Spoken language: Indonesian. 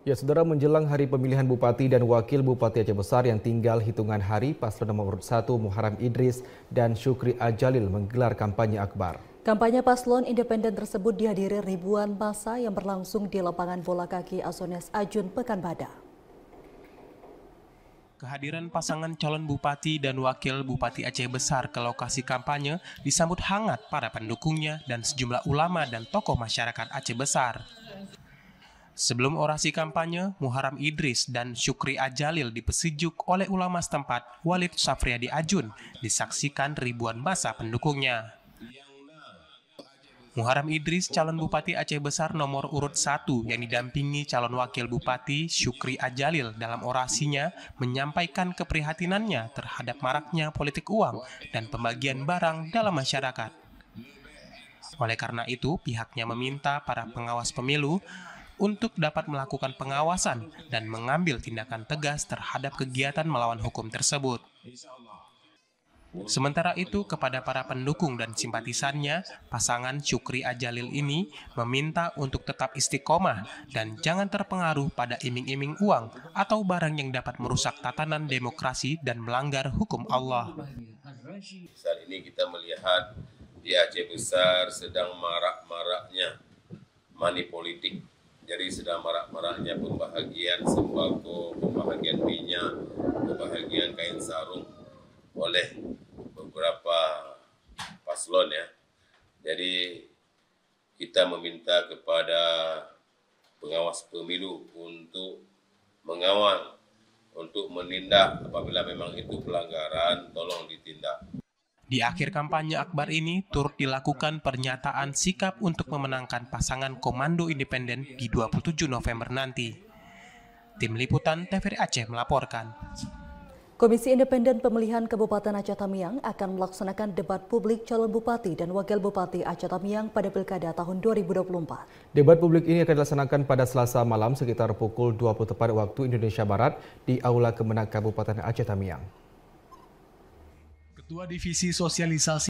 Ya, saudara, menjelang hari pemilihan Bupati dan Wakil Bupati Aceh Besar yang tinggal hitungan hari, paslon nomor urut 1 Muharram Idris dan Syukri Ajalil menggelar kampanye akbar. Kampanye paslon independen tersebut dihadiri ribuan massa yang berlangsung di lapangan bola kaki Asones Ajun, Pekanbadak. Kehadiran pasangan calon bupati dan wakil bupati Aceh Besar ke lokasi kampanye disambut hangat para pendukungnya dan sejumlah ulama dan tokoh masyarakat Aceh Besar. Sebelum orasi kampanye, Muharram Idris dan Syukri Ajalil dipesejuk oleh ulama setempat, Walid Safriadi Ajun, disaksikan ribuan massa pendukungnya. Muharram Idris, calon Bupati Aceh Besar nomor urut 1 yang didampingi calon wakil bupati Syukri Ajalil dalam orasinya menyampaikan keprihatinannya terhadap maraknya politik uang dan pembagian barang dalam masyarakat. Oleh karena itu, pihaknya meminta para pengawas pemilu untuk dapat melakukan pengawasan dan mengambil tindakan tegas terhadap kegiatan melawan hukum tersebut. Sementara itu, kepada para pendukung dan simpatisannya, pasangan Syukri Ajalil ini meminta untuk tetap istiqomah dan jangan terpengaruh pada iming-iming uang atau barang yang dapat merusak tatanan demokrasi dan melanggar hukum Allah. Saat ini kita melihat di Aceh Besar sedang marak-maraknya money politik. Jadi sedang marak-maraknya pembahagian sembako, pembahagian minyak, pembahagian kain sarung oleh beberapa paslon ya. Jadi kita meminta kepada pengawas pemilu untuk mengawal, untuk menindak apabila memang itu pelanggaran, tolong ditindak. Di akhir kampanye akbar ini turut dilakukan pernyataan sikap untuk memenangkan pasangan Komando Independen di 27 November nanti. Tim Liputan TVRI Aceh melaporkan. Komisi Independen Pemilihan Kabupaten Aceh Tamiang akan melaksanakan debat publik calon bupati dan wakil bupati Aceh Tamiang pada Pilkada tahun 2024. Debat publik ini akan dilaksanakan pada Selasa malam sekitar pukul 20 tepat waktu Indonesia Barat di Aula Kemenang Kabupaten Aceh Tamiang. Ketua Divisi Sosialisasi